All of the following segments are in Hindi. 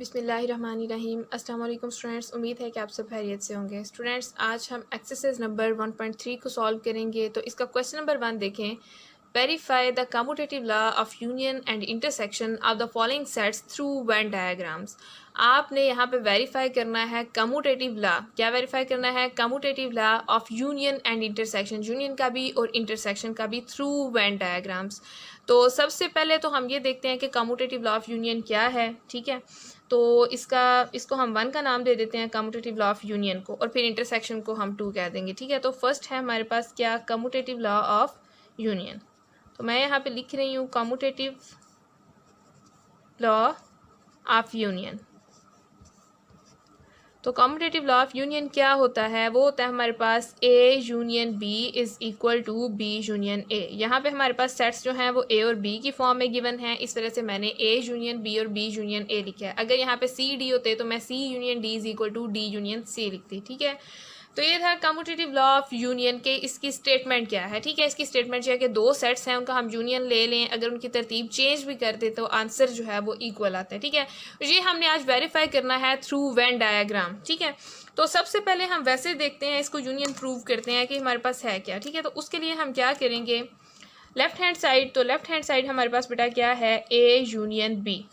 बिस्मिल्लाहिर्रहमानिर्रहीम। अस्सलाम वालेकुम स्टूडेंट्स, उम्मीद है कि आप सब खैरियत से होंगे। स्टूडेंट्स, आज हम एक्सरसाइज नंबर 1.3 को सॉल्व करेंगे। तो इसका क्वेश्चन नंबर 1 देखें। Verify the commutative law of union and intersection of the following sets through Venn diagrams. आपने यहाँ पे वेरीफाई करना है कम्यूटेटिव लॉ। क्या वेरीफाई करना है? Commutative law of union and intersection, union का भी और इंटरसेक्शन का भी थ्रू वेन डायग्राम्स। तो सबसे पहले तो हम ये देखते हैं कि कम्यूटेटिव लॉ ऑफ यूनियन क्या है। ठीक है, तो इसको हम 1 का नाम दे देते हैं कम्यूटेटिव लॉ ऑफ यूनियन को, और फिर इंटरसेक्शन को हम 2 कह देंगे। ठीक है, तो फर्स्ट है हमारे पास क्या? Commutative law of union. तो मैं यहाँ पे लिख रही हूँ कम्यूटेटिव लॉ ऑफ यूनियन। तो कम्यूटेटिव लॉ ऑफ यूनियन क्या होता है? वो होता है हमारे पास A union B is equal to B union A. यहाँ पे हमारे पास सेट्स जो हैं वो ए और बी की फॉर्म में गिवन है, इस वजह से मैंने ए यूनियन बी और बी यूनियन ए लिखा है। अगर यहाँ पे सी डी होते तो मैं C union D is equal to D union C लिखती। ठीक है, तो ये था कम्यूटेटिव लॉ ऑफ यूनियन के। इसकी स्टेटमेंट क्या है? ठीक है, इसकी स्टेटमेंट यह है कि दो सेट्स हैं, उनका हम यूनियन ले लें, अगर उनकी तरतीब चेंज भी कर दे तो आंसर जो है वो इक्वल आता है। ठीक है, ये हमने आज वेरीफाई करना है थ्रू वेन डायग्राम। ठीक है, तो सबसे पहले हम वैसे देखते हैं, इसको यूनियन प्रूव करते हैं कि हमारे पास है क्या। ठीक है, तो उसके लिए हम क्या करेंगे? लेफ्ट हैंड साइड, तो लेफ्ट हैंड साइड हमारे पास बेटा क्या है? A union B,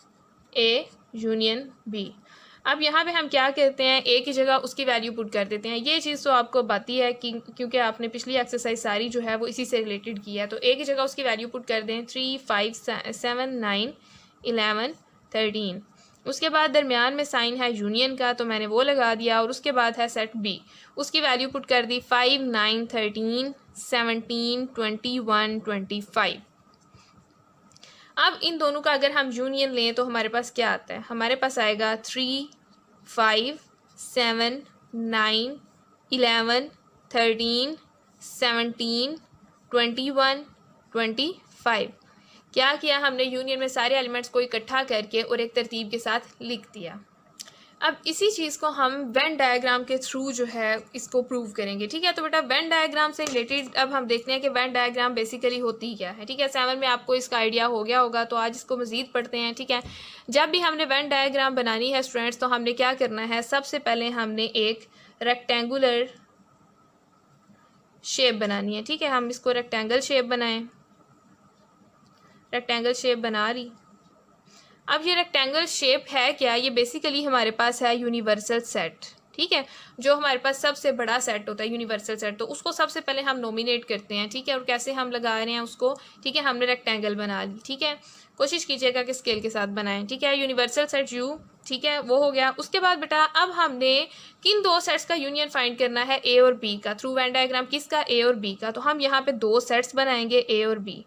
A union B. अब यहाँ पे हम क्या करते हैं? ए की जगह उसकी वैल्यू पुट कर देते हैं। ये चीज़ तो आपको बाती है कि क्योंकि आपने पिछली एक्सरसाइज सारी जो है वो इसी से रिलेटेड की है। तो ए की जगह उसकी वैल्यू पुट कर दें 3, 5, 7, 9, 11, 13। उसके बाद दरमियान में साइन है यूनियन का, तो मैंने वो लगा दिया। और उसके बाद है सेट बी, उसकी वैल्यू पुट कर दी 5, 9, 13, 17, 21, 25। अब इन दोनों का अगर हम यूनियन लें तो हमारे पास क्या आता है? हमारे पास आएगा 3, 5, 7, 9, 11, 13, 17, 21, 25। क्या किया हमने? यूनियन में सारे एलिमेंट्स को इकट्ठा करके और एक तरतीब के साथ लिख दिया। अब इसी चीज़ को हम वेन डायग्राम के थ्रू जो है इसको प्रूव करेंगे। ठीक है, तो बेटा वेन डायग्राम से रिलेटेड अब हम देखते हैं कि वेन डायग्राम बेसिकली होती क्या है। ठीक है, 7 में आपको इसका आइडिया हो गया होगा, तो आज इसको मज़ीद पढ़ते हैं। ठीक है, जब भी हमने वेन डायग्राम बनानी है स्टूडेंट्स, तो हमने क्या करना है? सबसे पहले हमने एक रेक्टेंगुलर शेप बनानी है। ठीक है, हम इसको रेक्टेंगल शेप बनाएं। रेक्टेंगल शेप बना रही। अब ये रेक्टेंगल शेप है क्या? ये बेसिकली हमारे पास है यूनिवर्सल सेट। ठीक है, जो हमारे पास सबसे बड़ा सेट होता है यूनिवर्सल सेट, तो उसको सबसे पहले हम नॉमिनेट करते हैं। ठीक है, और कैसे हम लगा रहे हैं उसको? ठीक है, हमने रेक्टेंगल बना ली। ठीक है, कोशिश कीजिएगा कि स्केल के साथ बनाएं। ठीक है, यूनिवर्सल सेट यू। ठीक है, वो हो गया। उसके बाद बेटा अब हमने किन दो सेट्स का यूनियन फाइंड करना है? ए और बी का। थ्रू वेन डायग्राम किसका? ए और बी का। तो हम यहाँ पे दो सेट्स बनाएंगे, ए और बी।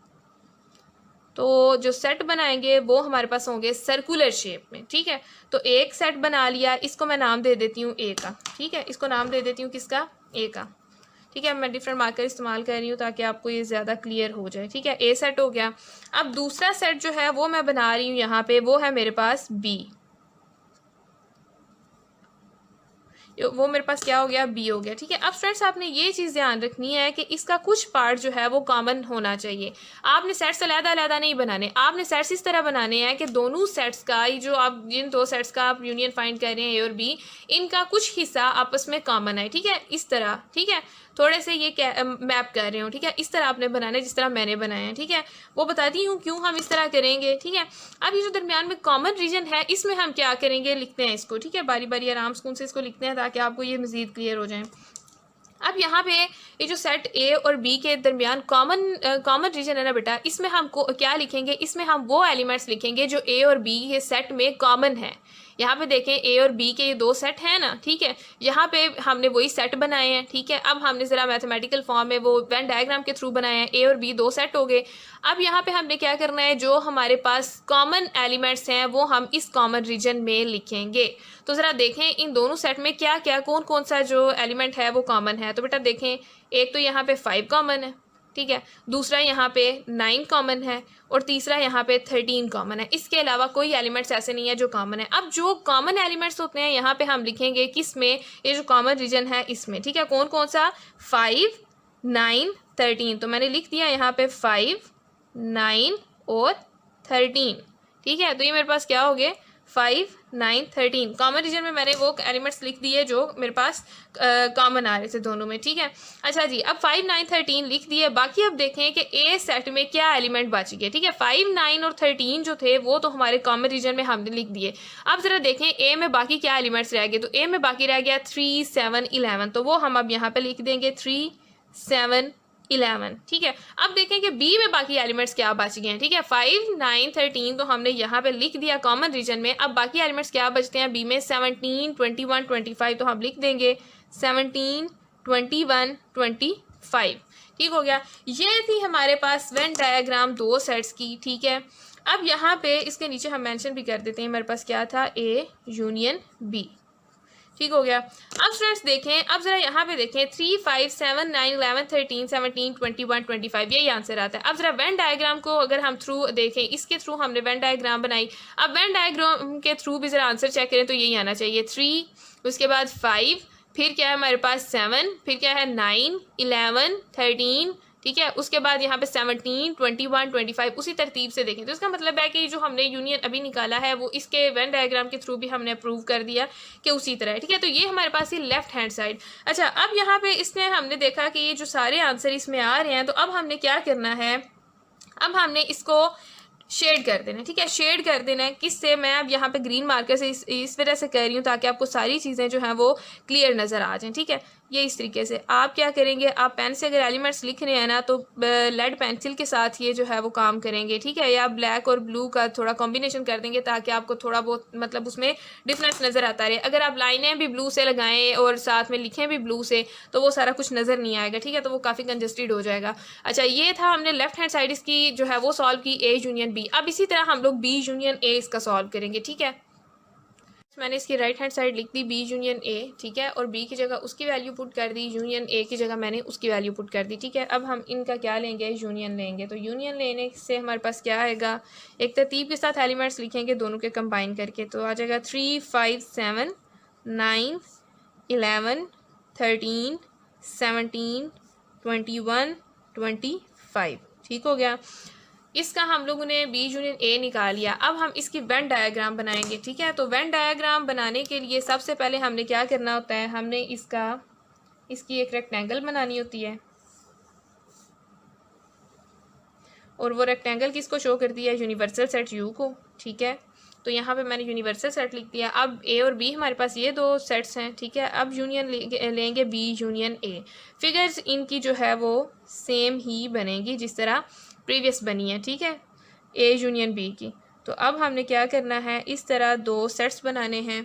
तो जो सेट बनाएंगे वो हमारे पास होंगे सर्कुलर शेप में। ठीक है, तो एक सेट बना लिया, इसको मैं नाम दे देती हूँ ए का। ठीक है, इसको नाम दे देती हूँ किसका? ए का। ठीक है, मैं डिफरेंट मार्कर इस्तेमाल कर रही हूँ ताकि आपको ये ज़्यादा क्लियर हो जाए। ठीक है, ए सेट हो गया। अब दूसरा सेट जो है वो मैं बना रही हूँ यहाँ पे, वो है मेरे पास बी। वो मेरे पास क्या हो गया? बी हो गया। ठीक है, अब फ्रेंड्स आपने ये चीज़ ध्यान रखनी है कि इसका कुछ पार्ट जो है वो कॉमन होना चाहिए। आपने सेट्स अलग-अलग नहीं बनाने, आपने सेट्स इस तरह बनाने हैं कि दोनों सेट्स का, ये जो आप जिन दो सेट्स का आप यूनियन फाइंड कर रहे हैं ए और बी, इनका कुछ हिस्सा आपस में कॉमन है। ठीक है, इस तरह। ठीक है, थोड़े से ये मैप कर रहे हो। ठीक है, इस तरह आपने बनाना है जिस तरह मैंने बनाया है। ठीक है, वो बताती हूँ क्यों हम इस तरह करेंगे। ठीक है, अब ये जो दरमियान में कॉमन रीजन है, इसमें हम क्या करेंगे? लिखते हैं इसको। ठीक है, बारी बारी आराम सुकून से इसको लिखते हैं ताकि आपको ये मज़ीद क्लियर हो जाए। अब यहाँ पे ये जो सेट ए और बी के दरमियान कॉमन रीजन है ना बेटा, इसमें हम क्या लिखेंगे? इसमें हम वो एलिमेंट्स लिखेंगे जो ए और बी के सेट में कॉमन है। यहाँ पे देखें, ए और बी के ये दो सेट हैं ना। ठीक है, यहाँ पे हमने वही सेट बनाए हैं। ठीक है, अब हमने ज़रा मैथमेटिकल फॉर्म में वो वेन डायग्राम के थ्रू बनाए हैं। ए और बी दो सेट हो गए। अब यहाँ पे हमने क्या करना है? जो हमारे पास कॉमन एलिमेंट्स हैं वो हम इस कॉमन रीजन में लिखेंगे। तो ज़रा देखें इन दोनों सेट में क्या क्या, कौन कौन सा जो एलिमेंट है वो कॉमन है। तो बेटा देखें, एक तो यहाँ पे 5 कॉमन है। ठीक है, दूसरा यहाँ पे 9 कॉमन है, और तीसरा यहाँ पे 13 कॉमन है। इसके अलावा कोई एलिमेंट्स ऐसे नहीं है जो कॉमन है। अब जो कॉमन एलिमेंट्स होते हैं यहाँ पे हम लिखेंगे किस में? ये जो कॉमन रीजन है इसमें। ठीक है, कौन कौन सा? 5, 9, 13। तो मैंने लिख दिया यहाँ पे 5, 9 और 13। ठीक है, तो ये मेरे पास क्या हो गए? 5 9 13 कॉमन रीजन में मैंने वो एलिमेंट्स लिख दिए जो मेरे पास कॉमन आ रहे थे दोनों में, ठीक है। अच्छा जी, अब 5 9 13 लिख दिए। बाकी अब देखें कि ए सेट में क्या एलिमेंट बच गए, ठीक है। 5 9 और 13 जो थे वो तो हमारे कॉमन रीजन में हमने लिख दिए। अब ज़रा देखें ए में बाकी क्या एलिमेंट्स रह गए, तो ए में बाकी रह गया 3 7 11, तो वो हम अब यहाँ पे लिख देंगे 3 7 11, ठीक है। अब देखें कि बी में बाकी एलिमेंट्स क्या बच गए हैं, ठीक है। 5 9 13 तो हमने यहाँ पे लिख दिया कॉमन रीजन में। अब बाकी एलिमेंट्स क्या बचते हैं बी में, 17 21 25, तो हम लिख देंगे 17 21 25, ठीक हो गया। ये थी हमारे पास वेन डायग्राम दो सेट्स की, ठीक है। अब यहाँ पे इसके नीचे हम मेंशन भी कर देते हैं मेरे पास क्या था, ए यूनियन बी, ठीक हो गया। अब स्टूडेंट्स देखें, अब जरा यहाँ पे देखें 3 5 7 9 11 13 17 21 25, यही आंसर आता है। अब जरा वेन डायग्राम को अगर हम थ्रू देखें, इसके थ्रू हमने वेन डायग्राम बनाई। अब वेन डायग्राम के थ्रू भी जरा आंसर चेक करें तो यही आना चाहिए, 3 उसके बाद 5, फिर क्या है हमारे पास 7, फिर क्या है 9 11 13, ठीक है। उसके बाद यहाँ पे 17 21 25, उसी तरतीब से देखें तो इसका मतलब है कि जो हमने यूनियन अभी निकाला है वो इसके वेन डायग्राम के थ्रू भी हमने प्रूव कर दिया कि उसी तरह है, ठीक है। तो ये हमारे पास ये लेफ्ट हैंड साइड। अच्छा, अब यहाँ पे इसमें हमने देखा कि ये जो सारे आंसर इसमें आ रहे हैं, तो अब हमने क्या करना है, अब हमने इसको शेड कर देना है, ठीक है। शेड कर देना है किससे, मैं अब यहाँ पे ग्रीन मार्कर से इस वजह से कर रही हूँ ताकि आपको सारी चीज़ें जो हैं वो क्लियर नज़र आ जाएं, ठीक है। ये इस तरीके से आप क्या करेंगे, आप पेन से अगर एलिमेंट्स लिख रहे हैं ना तो लेड पेंसिल के साथ ये जो है वो काम करेंगे, ठीक है। या ब्लैक और ब्लू का थोड़ा कॉम्बिनेशन कर देंगे ताकि आपको थोड़ा बहुत मतलब उसमें डिफरेंस नज़र आता रहे। अगर आप लाइनें भी ब्लू से लगाएं और साथ में लिखें भी ब्लू से तो वो सारा कुछ नज़र नहीं आएगा, ठीक है, तो वो काफ़ी कंजस्टेड हो जाएगा। अच्छा, ये था हमने लेफ्ट हैंड साइड इसकी जो है वो सॉल्व की, ए यूनियन बी। अब इसी तरह हम लोग बी यूनियन ए इसका सॉल्व करेंगे, ठीक है। मैंने इसकी राइट हैंड साइड लिख दी बी यूनियन ए, ठीक है, और बी की जगह उसकी वैल्यू पुट कर दी, यूनियन ए की जगह मैंने उसकी वैल्यू पुट कर दी, ठीक है। अब हम इनका क्या लेंगे, यूनियन लेंगे। तो यूनियन लेने से हमारे पास क्या आएगा, एक तरतीब के साथ एलिमेंट्स लिखेंगे दोनों के कंबाइन करके, तो आ जाएगा 3 5 7 9 11 13 17 21 25, ठीक हो गया। इसका हम लोगों ने बी यूनियन ए निकाल लिया। अब हम इसकी वेन डायग्राम बनाएंगे, ठीक है। तो वेन डायग्राम बनाने के लिए सबसे पहले हमने क्या करना होता है, हमने इसकी एक रेक्टेंगल बनानी होती है, और वो रेक्टेंगल किसको शो करती है, यूनिवर्सल सेट यू को, ठीक है। तो यहाँ पे मैंने यूनिवर्सल सेट लिख दिया। अब ए और बी हमारे पास ये दो सेट्स हैं, ठीक है। अब यूनियन लेंगे बी यूनियन ए। फिगर्स इनकी जो है वो सेम ही बनेगी जिस तरह प्रीवियस बनी है, ठीक है, ए यूनियन बी की। तो अब हमने क्या करना है, इस तरह दो सेट्स बनाने हैं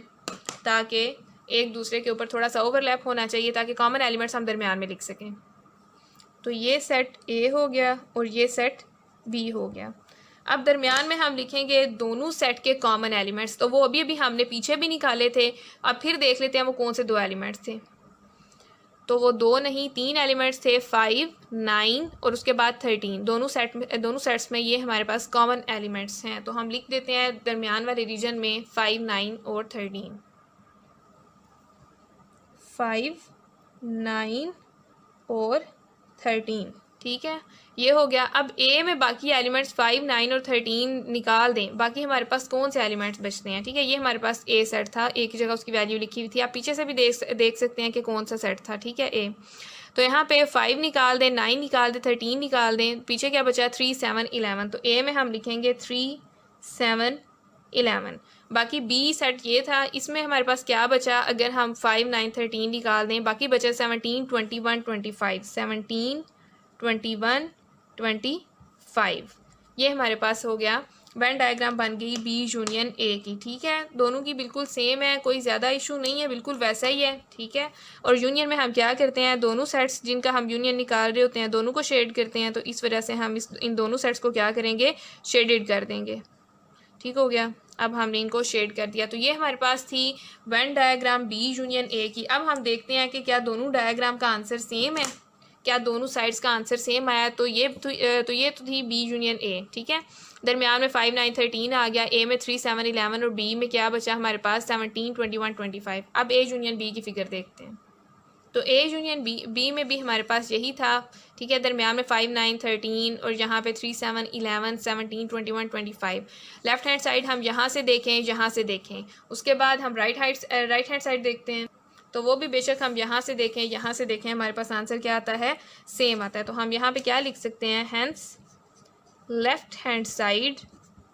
ताकि एक दूसरे के ऊपर थोड़ा सा ओवरलैप होना चाहिए ताकि कॉमन एलिमेंट्स हम दरमियान में लिख सकें। तो ये सेट ए हो गया और ये सेट बी हो गया। अब दरमियान में हम लिखेंगे दोनों सेट के कॉमन एलिमेंट्स, तो वो अभी हमने पीछे भी निकाले थे। अब फिर देख लेते हैं वो कौन से दो एलिमेंट्स थे। तो वो दो नहीं 3 एलिमेंट्स थे, 5 9 और उसके बाद 13। दोनों सेट्स में ये हमारे पास कॉमन एलिमेंट्स हैं। तो हम लिख देते हैं दरमियान वाले रीजन में 5 9 और 13, 5 9 और 13, ठीक है, ये हो गया। अब ए में बाकी एलिमेंट्स 5 9 और 13 निकाल दें, बाकी हमारे पास कौन से एलिमेंट्स बचते हैं, ठीक है। ये हमारे पास ए सेट था, ए की जगह उसकी वैल्यू लिखी हुई थी। आप पीछे से भी देख सकते हैं कि कौन सा सेट था, ठीक है, ए। तो यहाँ पे 5 निकाल दें, 9 निकाल दें, 13 निकाल दें, पीछे क्या बचा, 3 7 11। तो ए में हम लिखेंगे 3 7 11। बाकी बी सेट ये था, इसमें हमारे पास क्या बचा, अगर हम 5 9 13 निकाल दें, बाकी बचा 17 21 25, 17 21 25, ये हमारे पास हो गया। वेन डायग्राम बन गई बी यूनियन ए की, ठीक है। दोनों की बिल्कुल सेम है, कोई ज़्यादा इशू नहीं है, बिल्कुल वैसा ही है, ठीक है। और यूनियन में हम क्या करते हैं, दोनों सेट्स जिनका हम यूनियन निकाल रहे होते हैं दोनों को शेड करते हैं। तो इस वजह से हम इन दोनों सेट्स को क्या करेंगे, शेडेड कर देंगे, ठीक हो गया। अब हमने इनको शेड कर दिया। तो ये हमारे पास थी Venn diagram B union A की। अब हम देखते हैं कि क्या दोनों डायग्राम का आंसर सेम है, क्या दोनों साइड्स का आंसर सेम आया। तो ये तो थी बी यूनियन ए, ठीक है। दरमियान में 5 9 13 आ गया, ए में 3 7 11 और बी में क्या बचा हमारे पास 17 21 25। अब ए यूनियन बी की फिगर देखते हैं। तो ए यूनियन बी, बी में भी हमारे पास यही था, ठीक है। दरमियान में 5, 9, 13 और यहाँ पे 3, 7, 11, 17, 21, 25। लेफ्ट हैंड साइड हम यहाँ से देखें, यहाँ से देखें, उसके बाद हम राइट हैंड साइड देखते हैं, तो वो भी बेशक हम यहाँ से देखें, यहाँ से देखें, हमारे पास आंसर क्या आता है, सेम आता है। तो हम यहाँ पे क्या लिख सकते हैं, hence left hand side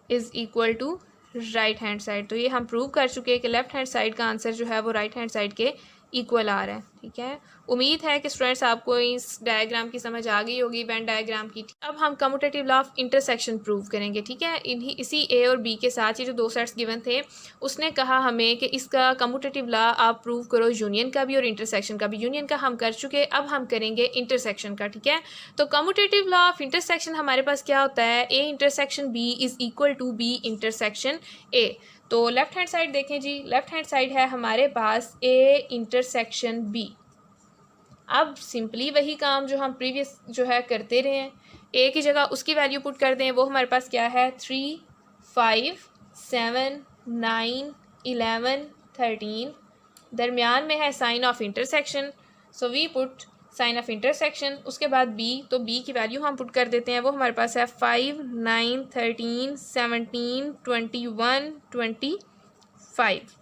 is equal to right hand side. तो ये हम प्रूव कर चुके हैं कि लेफ्ट हैंड साइड का आंसर जो है वो राइट हैंड साइड के इक्वल आ रहा है, ठीक है। उम्मीद है कि स्टूडेंट्स आपको इस डायग्राम की समझ आ गई होगी, वेन डायग्राम की। अब हम commutative law of intersection prove करेंगे, ठीक है। इसी ए और बी के साथ ये जो दो सेट्स गिवन थे, उसने कहा हमें कि इसका कम्यूटेटिव लॉ आप प्रूव करो यूनियन का भी और इंटरसेक्शन का भी। यूनियन का हम कर चुके, अब हम करेंगे इंटरसेक्शन का, ठीक है। तो कम्यूटेटिव लॉ ऑफ इंटरसेक्शन हमारे पास क्या होता है, A intersection B is equal to B intersection A. तो लेफ्ट हैंड साइड देखें जी, लेफ्ट हैंड साइड है हमारे पास ए इंटरसेक्शन बी। अब सिंपली वही काम जो हम प्रीवियस जो है करते रहे हैं, ए की जगह उसकी वैल्यू पुट कर दें, वो हमारे पास क्या है 3, 5, 7, 9, 11, 13। दरमियान में है sign of intersection, so we put sign of intersection. उसके बाद बी, तो बी की वैल्यू हम पुट कर देते हैं, वो हमारे पास है 5, 9, 13, 17, 21, 25।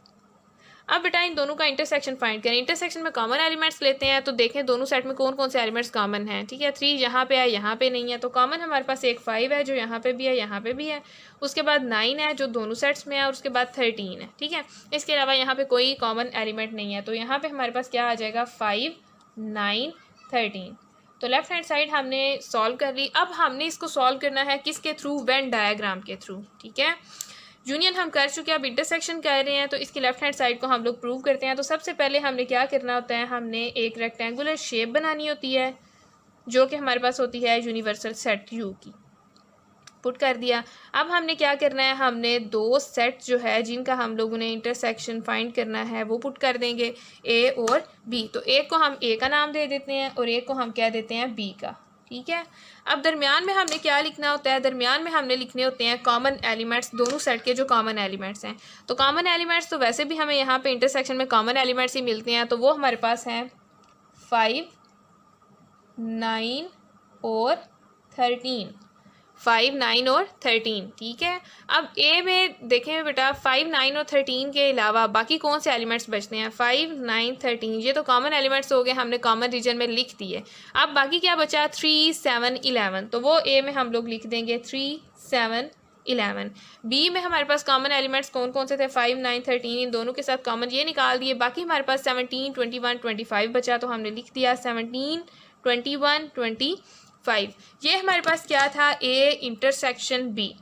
अब बेटा इन दोनों का इंटरसेक्शन फाइंड करें। इंटरसेक्शन में कॉमन एलिमेंट्स लेते हैं, तो देखें दोनों सेट में कौन कौन से एलिमेंट्स कॉमन हैं, ठीक है। 3 यहाँ पे है, यहाँ पे नहीं है, तो कॉमन हमारे पास एक 5 है जो यहाँ पे भी है, यहाँ पे भी है। उसके बाद 9 है जो दोनों सेट्स में है, और उसके बाद 13 है, ठीक है। इसके अलावा यहाँ पे कोई कॉमन एलिमेंट नहीं है, तो यहाँ पे हमारे पास क्या आ जाएगा 5, 9, 13। तो लेफ्ट हैंड साइड हमने सॉल्व कर ली। अब हमने इसको सॉल्व करना है किसके थ्रू, वेन डायग्राम के थ्रू, ठीक है। यूनियन हम कर चुके हैं, अब इंटरसेक्शन कर रहे हैं, तो इसकी लेफ्ट हैंड साइड को हम लोग प्रूव करते हैं। तो सबसे पहले हमने क्या करना होता है, हमने एक रेक्टेंगुलर शेप बनानी होती है जो कि हमारे पास होती है यूनिवर्सल सेट यू की, पुट कर दिया। अब हमने क्या करना है, हमने दो सेट जो है जिनका हम लोगों ने इंटरसेक्शन फाइंड करना है वो पुट कर देंगे, ए और बी। तो एक को हम ए का नाम दे देते हैं और एक को हम क्या देते हैं बी का, ठीक है। अब दरमियान में हमने क्या लिखना होता है, दरमियान में हमने लिखने होते हैं कॉमन एलिमेंट्स, दोनों सेट के जो कॉमन एलिमेंट्स हैं। तो कॉमन एलिमेंट्स तो वैसे भी हमें यहाँ पे इंटरसेक्शन में कॉमन एलिमेंट्स ही मिलते हैं, तो वो हमारे पास हैं 5, 9 और 13। 5, 9 और 13, ठीक है। अब ए में देखें बेटा 5, 9 और 13 के अलावा बाकी कौन से एलिमेंट्स बचते हैं, 5, 9, 13, ये तो कॉमन एलिमेंट्स हो गए, हमने कॉमन रीजन में लिख दिए। अब बाकी क्या बचा 3, 7, 11, तो वो ए में हम लोग लिख देंगे 3, 7, 11। बी में हमारे पास कॉमन एलिमेंट्स कौन कौन से थे, 5, 9, 13, इन दोनों के साथ कॉमन ये निकाल दिए। बाकी हमारे पास 17, 21, 25 बचा, तो हमने लिख दिया 17, 21, 25। ये हमारे पास क्या था, ए इंटरसेक्शन बी,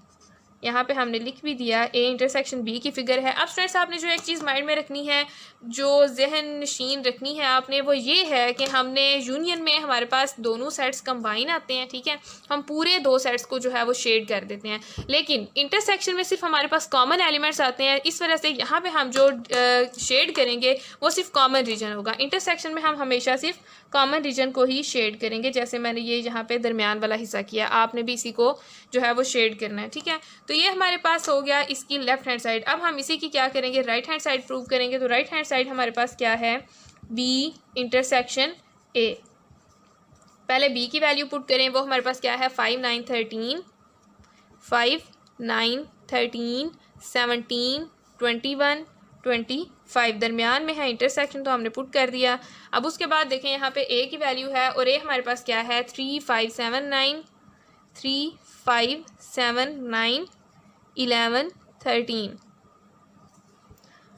यहाँ पे हमने लिख भी दिया ए इंटरसेक्शन बी की फिगर है। अब स्टूडेंट्स आपने जो एक चीज़ माइंड में रखनी है, जो जहन नशीन रखनी है आपने, वो ये है कि हमने यूनियन में हमारे पास दोनों सेट्स कंबाइन आते हैं, ठीक है। हम पूरे दो सेट्स को जो है वो शेड कर देते हैं, लेकिन इंटरसेक्शन में सिर्फ हमारे पास कॉमन एलिमेंट्स आते हैं। इस वजह से यहाँ पे हम जो शेड करेंगे वो सिर्फ कॉमन रीजन होगा। इंटरसेक्शन में हम हमेशा सिर्फ कॉमन रीजन को ही शेड करेंगे, जैसे मैंने ये यहाँ पे दरमियान वाला हिस्सा किया, आपने भी इसी को जो है वो शेड करना है, ठीक है। तो ये हमारे पास हो गया इसकी लेफ्ट हैंड साइड। अब हम इसी की क्या करेंगे, राइट हैंड साइड प्रूव करेंगे। तो राइट हैंड साइड हमारे पास क्या है, बी इंटरसेक्शन ए। पहले बी की वैल्यू पुट करें, वो हमारे पास क्या है 5, 9, 13, 5, 9, 13, 17, 21, 25। दरमियान में है इंटरसेक्शन, तो हमने पुट कर दिया। अब उसके बाद देखें यहाँ पे ए की वैल्यू है, और ए हमारे पास क्या है 3, 5, 7, 9, 3, 5, 7, 9, 11, 13।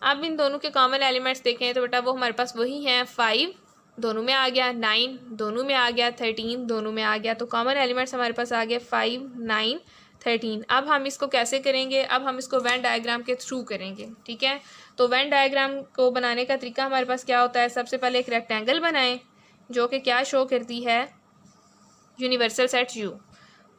अब इन दोनों के कॉमन एलिमेंट्स देखें तो बेटा वो हमारे पास वही हैं, 5 दोनों में आ गया, 9 दोनों में आ गया, 13 दोनों में आ गया। तो कॉमन एलिमेंट्स हमारे पास आ गए 5, 9, 13। अब हम इसको कैसे करेंगे, अब हम इसको वेन डायग्राम के थ्रू करेंगे, ठीक है। तो वेन डायग्राम को बनाने का तरीका हमारे पास क्या होता है, सबसे पहले एक रेक्टेंगल बनाएं जो कि क्या शो करती है, यूनिवर्सल सेट यू।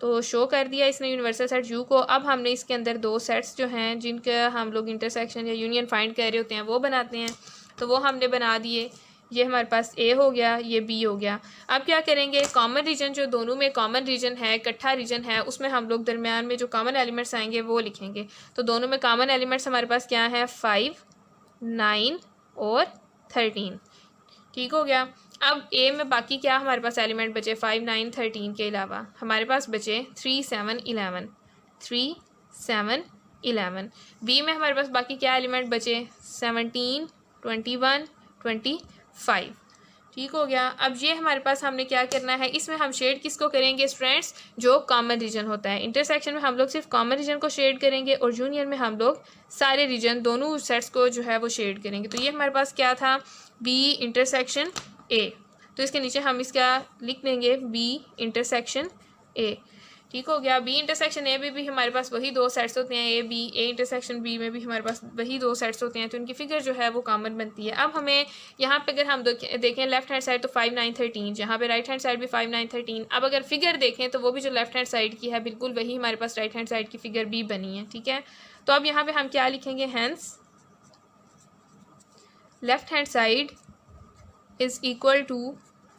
तो शो कर दिया इसने यूनिवर्सल सेट यू को। अब हमने इसके अंदर दो सेट्स जो हैं जिनका हम लोग इंटरसेक्शन या यूनियन फाइंड कर रहे होते हैं वो बनाते हैं, तो वो हमने बना दिए। ये हमारे पास ए हो गया, ये बी हो गया। अब क्या करेंगे, कॉमन रीजन जो दोनों में कॉमन रीजन है, इकट्ठा रीजन है, उसमें हम लोग दरमियान में जो कॉमन एलिमेंट्स आएंगे वो लिखेंगे। तो दोनों में कॉमन एलिमेंट्स हमारे पास क्या है, 5, 9 और 13, ठीक हो गया। अब ए में बाकी क्या हमारे पास एलिमेंट बचे 5 9 13 के अलावा हमारे पास बचे 3 7 11 3 7 11। बी में हमारे पास बाकी क्या एलिमेंट बचे 17 21 25। ठीक हो गया। अब ये हमारे पास हमने क्या करना है, इसमें हम शेड किसको करेंगे स्टूडेंट्स, जो कॉमन रीजन होता है। इंटरसेक्शन में हम लोग सिर्फ कॉमन रीजन को शेड करेंगे और यूनियन में हम लोग सारे रीजन दोनों सेट्स को जो है वो शेड करेंगे। तो ये हमारे पास क्या था, बी इंटरसेक्शन ए। तो इसके नीचे हम इसका लिख देंगे बी इंटरसेक्शन ए। ठीक हो गया। बी इंटरसेक्शन ए में भी हमारे पास वही दो सेट्स होते हैं, A B. A intersection B में भी हमारे पास वही दो सेट्स होते हैं, तो इनकी फिगर जो है वो कॉमन बनती है। अब हमें यहाँ पे अगर हम देखें लेफ्ट हैंड साइड तो 5 9 13, जहाँ पे राइट हैंड साइड भी 5 9 13। अब अगर फिगर देखें तो वो भी जो लेफ्ट हैंड साइड की है बिल्कुल वही हमारे पास राइट हैंड साइड की फिगर भी बनी है। ठीक है, तो अब यहाँ पे हम क्या लिखेंगे, hence left hand side is equal to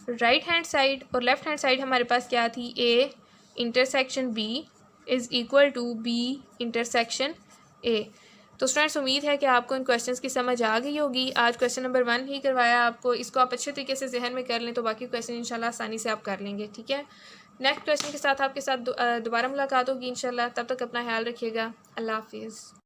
right hand side, और लेफ्ट हैंड साइड हमारे पास क्या थी, A intersection B is equal to B intersection A. तो स्टूडेंट्स उम्मीद है कि आपको इन क्वेश्चंस की समझ आ गई होगी। आज क्वेश्चन नंबर 1 ही करवाया आपको, इसको आप अच्छे तरीके से जहन में कर लें तो बाकी क्वेश्चन इंशाल्लाह आसानी से आप कर लेंगे। ठीक है, नेक्स्ट क्वेश्चन के साथ आपके साथ दोबारा मुलाकात होगी इंशाल्लाह। तब तक अपना ख्याल रखिएगा। अल्लाह हाफिज़।